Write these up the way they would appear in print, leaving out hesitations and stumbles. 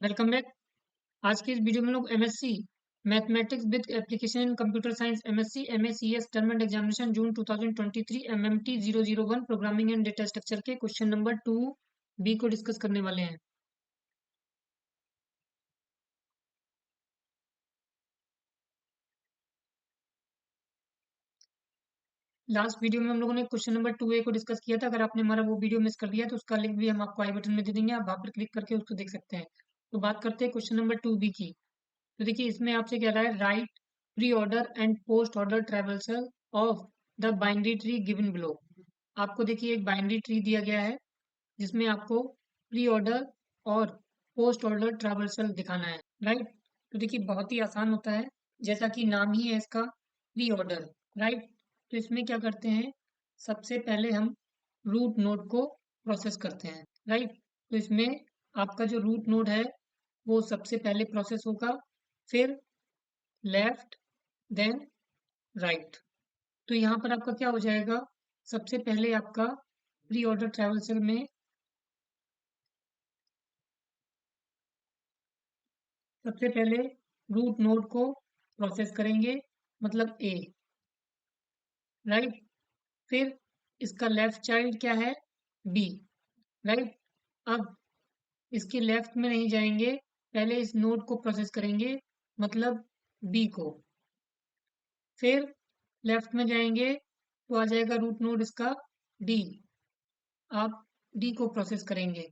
Welcome back. आज की इस वीडियो में लोग MSc mathematics with application in computer science MSc MACS term end examination June 2023 MMT 001 programming and data structure के question number 2 B को discuss करने वाले हैं। लास्ट वीडियो में हम लोगों ने क्वेश्चन नंबर 2 ए को डिस्कस किया था। अगर आपने हमारा वो वीडियो मिस कर दिया तो उसका लिंक भी हम आपको आई बटन में दे देंगे, आप वहां पर क्लिक करके उसको देख सकते हैं। तो बात करते हैं क्वेश्चन नंबर 2 बी की। तो देखिए इसमें आपसे कह रहा है write pre order and post order traversals of the binary tree given below. आपको देखिए एक बाइनरी ट्री दिया गया है जिसमें आपको प्री ऑर्डर और पोस्ट ऑर्डर ट्रेवल्सल दिखाना है। राइट, तो देखिए बहुत ही आसान होता है, जैसा कि नाम ही है इसका प्री ऑर्डर। राइट, तो इसमें क्या करते हैं, सबसे पहले हम रूट नोड को प्रोसेस करते हैं। राइट, तो इसमें आपका जो रूट नोड है वो सबसे पहले प्रोसेस होगा, फिर लेफ्ट, देन राइट। तो यहाँ पर आपका क्या हो जाएगा, सबसे पहले आपका प्री ऑर्डर ट्रेवल्सल में सबसे पहले रूट नोड को प्रोसेस करेंगे, मतलब ए। राइट, फिर इसका लेफ्ट चाइल्ड क्या है, बी। राइट, अब इसके लेफ्ट में नहीं जाएंगे, पहले इस नोड को प्रोसेस करेंगे, मतलब बी को। फिर लेफ्ट में जाएंगे तो आ जाएगा रूट नोड इसका डी, आप डी को प्रोसेस करेंगे।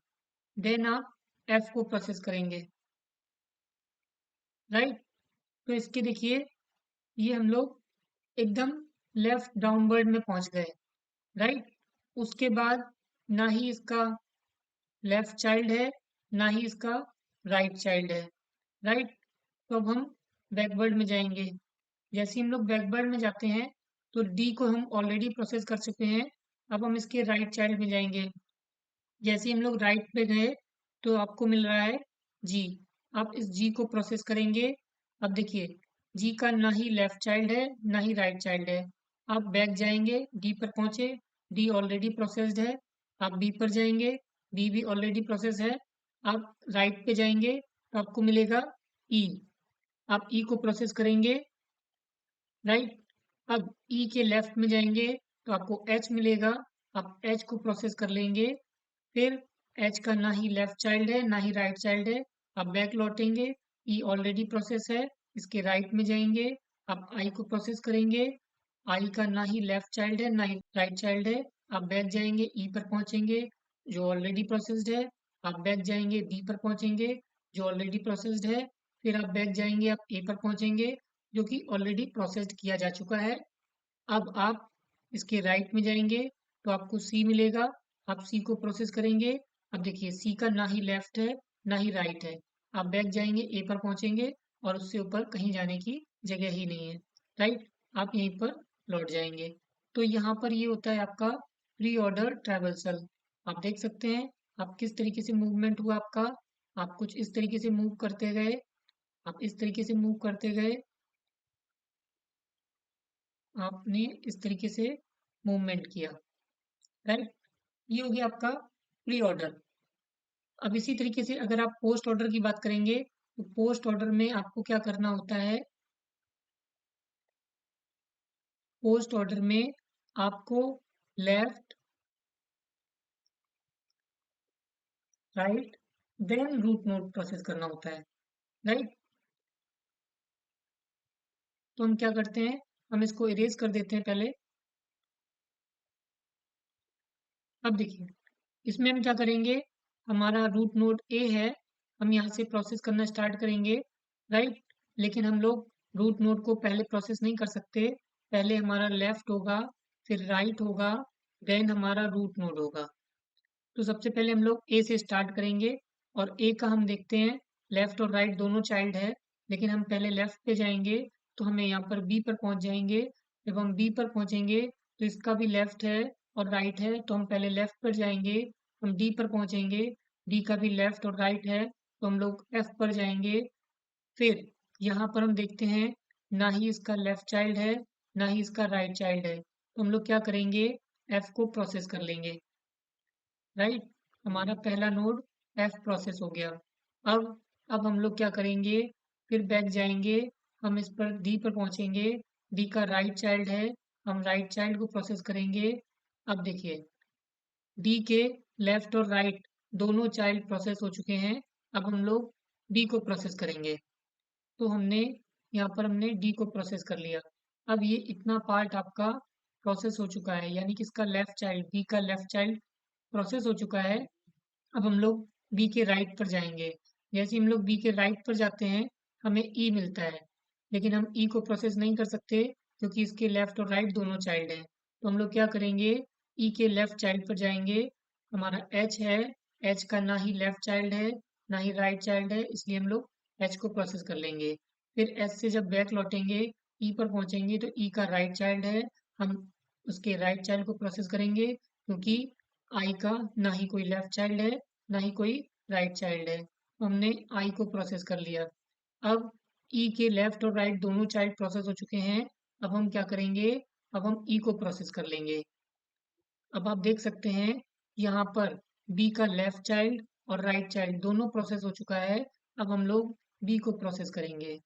देन आप एफ को प्रोसेस करेंगे। राइट, तो इसके देखिए ये हम लोग एकदम लेफ्ट डाउनवर्ड में पहुंच गए। राइट, उसके बाद ना ही इसका लेफ्ट चाइल्ड है, ना ही इसका राइट चाइल्ड है। राइट, तो अब हम बैकवर्ड में जाएंगे। जैसे ही हम लोग बैकवर्ड में जाते हैं तो डी को हम ऑलरेडी प्रोसेस कर चुके हैं, अब हम इसके राइट चाइल्ड में जाएंगे। जैसे ही हम लोग राइट पे गए तो आपको मिल रहा है जी, आप इस जी को प्रोसेस करेंगे। अब देखिए जी का ना ही लेफ्ट चाइल्ड है ना ही राइट चाइल्ड है। आप बैक जाएंगे, डी पर पहुंचे, डी ऑलरेडी प्रोसेस्ड है। आप बी पर जाएंगे, बी भी ऑलरेडी प्रोसेस है। आप राइट पे जाएंगे तो आपको मिलेगा ई, आप ई को प्रोसेस करेंगे। राइट, अब ई के लेफ्ट में जाएंगे तो आपको एच मिलेगा, आप एच को प्रोसेस कर लेंगे। फिर एच का ना ही लेफ्ट चाइल्ड है ना ही राइट चाइल्ड है, आप बैक लौटेंगे, ई ऑलरेडी प्रोसेस है, इसके राइट में जाएंगे, आप आई को प्रोसेस करेंगे। आई का ना ही लेफ्ट चाइल्ड है ना ही राइट चाइल्ड है, आप बैक जाएंगे, ई पर पहुंचेंगे जो ऑलरेडी प्रोसेस्ड है। आप बैक जाएंगे, बी पर पहुंचेंगे जो ऑलरेडी प्रोसेस्ड है। फिर आप बैक जाएंगे, आप ए पर पहुंचेंगे जो कि ऑलरेडी प्रोसेस्ड किया जा चुका है। अब आप इसके राइट में जाएंगे तो आपको सी मिलेगा, आप सी को प्रोसेस करेंगे। अब देखिए सी का ना ही लेफ्ट है ना ही राइट है, आप बैक जाएंगे, ए पर पहुंचेंगे और उससे ऊपर कहीं जाने की जगह ही नहीं है। राइट, आप यहीं पर लौट जाएंगे। तो यहाँ पर ये होता है आपका प्री ऑर्डर ट्रैवल्सल। आप देख सकते हैं आप किस तरीके से मूवमेंट हुआ आपका, आप कुछ इस तरीके से मूव करते गए, आप इस तरीके से मूव करते गए, आपने इस तरीके से मूवमेंट किया। राइट, ये हो गया आपका प्री ऑर्डर। अब इसी तरीके से अगर आप पोस्ट ऑर्डर की बात करेंगे तो पोस्ट ऑर्डर में आपको क्या करना होता है, पोस्ट ऑर्डर में आपको left, right, then root node process करना होता है। राइट, तो हम क्या करते हैं, हम इसको इरेज कर देते हैं पहले। अब देखिए इसमें हम क्या करेंगे, हमारा रूट नोड ए है, हम यहाँ से प्रोसेस करना स्टार्ट करेंगे। राइट, लेकिन हम लोग रूट नोड को पहले प्रोसेस नहीं कर सकते, पहले हमारा लेफ्ट होगा, फिर राइट होगा, देन हमारा रूट नोड होगा। तो सबसे पहले हम लोग ए से स्टार्ट करेंगे और ए का हम देखते हैं लेफ्ट और राइट दोनों चाइल्ड है, लेकिन हम पहले लेफ्ट पे जाएंगे तो हमें यहाँ पर बी पर पहुंच जाएंगे। जब हम बी पर पहुंचेंगे तो इसका भी लेफ्ट है और राइट है, तो हम पहले लेफ्ट पर जाएंगे। हम डी पर पहुंचेंगे, डी का भी लेफ्ट और राइट है, तो हम लोग एफ पर जाएंगे। फिर यहाँ पर हम देखते हैं ना ही इसका लेफ्ट चाइल्ड है ना ही इसका राइट चाइल्ड है, तो हम लोग क्या करेंगे, एफ को प्रोसेस कर लेंगे। राइट, हमारा पहला नोड एफ प्रोसेस हो गया। अब अब हम लोग क्या करेंगे, फिर बैक जाएंगे, हम इस पर डी पर पहुंचेंगे, डी का राइट चाइल्ड है, हम राइट चाइल्ड को प्रोसेस करेंगे। अब देखिए डी के लेफ्ट और राइट दोनों चाइल्ड प्रोसेस हो चुके हैं। अब हम लोग डी को प्रोसेस करेंगे। तो हमने यहाँ पर हमने डी को प्रोसेस कर लिया। अब ये इतना पार्ट आपका प्रोसेस हो चुका है, यानी कि इसका लेफ्ट चाइल्ड, बी का लेफ्ट चाइल्ड प्रोसेस हो चुका है। अब हम लोग बी के राइट पर जाएंगे। जैसे ही हम लोग बी के राइट पर जाते हैं, हमें ई मिलता है, लेकिन हम ई को प्रोसेस नहीं कर सकते क्योंकि इसके लेफ्ट और राइट दोनों चाइल्ड हैं। तो हम लोग क्या करेंगे, ई के लेफ्ट चाइल्ड पर जाएंगे। हमारा एच है, एच का ना ही लेफ्ट चाइल्ड है ना ही राइट चाइल्ड है, इसलिए हम लोग एच को प्रोसेस कर लेंगे। फिर एच से जब बैक लौटेंगे, ई पर पहुंचेंगे तो ई का राइट चाइल्ड है, हम उसके राइट चाइल्ड को प्रोसेस करेंगे क्योंकि आई का ना ही कोई लेफ्ट चाइल्ड है ना ही कोई राइट चाइल्ड है। तो हमने आई को प्रोसेस कर लिया। अब ई के लेफ्ट और राइट दोनों चाइल्ड प्रोसेस हो चुके हैं। अब हम क्या करेंगे, अब हम ई को प्रोसेस कर लेंगे। अब आप देख सकते हैं यहाँ पर बी का लेफ्ट चाइल्ड और राइट चाइल्ड दोनों प्रोसेस हो चुका है। अब हम लोग बी को प्रोसेस करेंगे।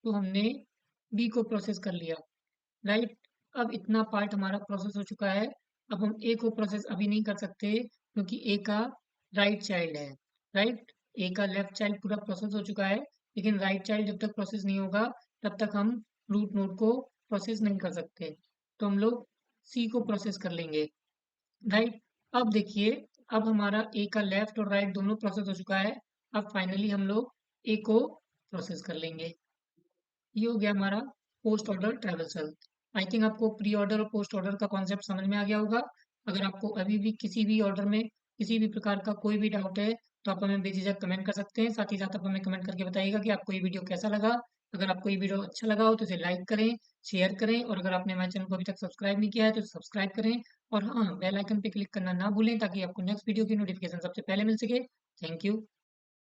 तो हमने बी को प्रोसेस कर लिया, राइट। अब इतना पार्ट हमारा प्रोसेस हो चुका है। अब हम ए को प्रोसेस अभी नहीं कर सकते क्योंकि ए का राइट चाइल्ड है, राइट। ए का लेफ्ट चाइल्ड पूरा प्रोसेस हो चुका है, लेकिन राइट चाइल्ड जब तक प्रोसेस नहीं होगा तब तक हम रूट नोड को प्रोसेस नहीं कर सकते। तो हम लोग सी को प्रोसेस कर लेंगे, राइट। अब देखिए, अब हमारा ए का लेफ्ट और राइट दोनों प्रोसेस हो चुका है। अब फाइनली हम लोग ए को प्रोसेस कर लेंगे। ये हो गया हमारा post order traversal. I think आपको प्री ऑर्डर और पोस्ट ऑर्डर का कॉन्सेप्ट समझ में आ गया होगा। अगर आपको अभी भी किसी भी ऑर्डर में किसी भी प्रकार का कोई भी डाउट है तो आप हमें बेझिझक कमेंट कर सकते हैं। साथ ही साथ आप हमें कमेंट करके बताइएगा कि आपको ये वीडियो कैसा लगा। अगर आपको ये वीडियो अच्छा लगा हो तो इसे लाइक करें, शेयर करें, और अगर आपने हमारे चैनल को अभी तक सब्सक्राइब नहीं किया है तो सब्सक्राइब करें। और हाँ, बेल आइकन पे क्लिक करना ना भूलें ताकि आपको नेक्स्ट वीडियो की नोटिफिकेशन सबसे पहले मिल सके। Thank you.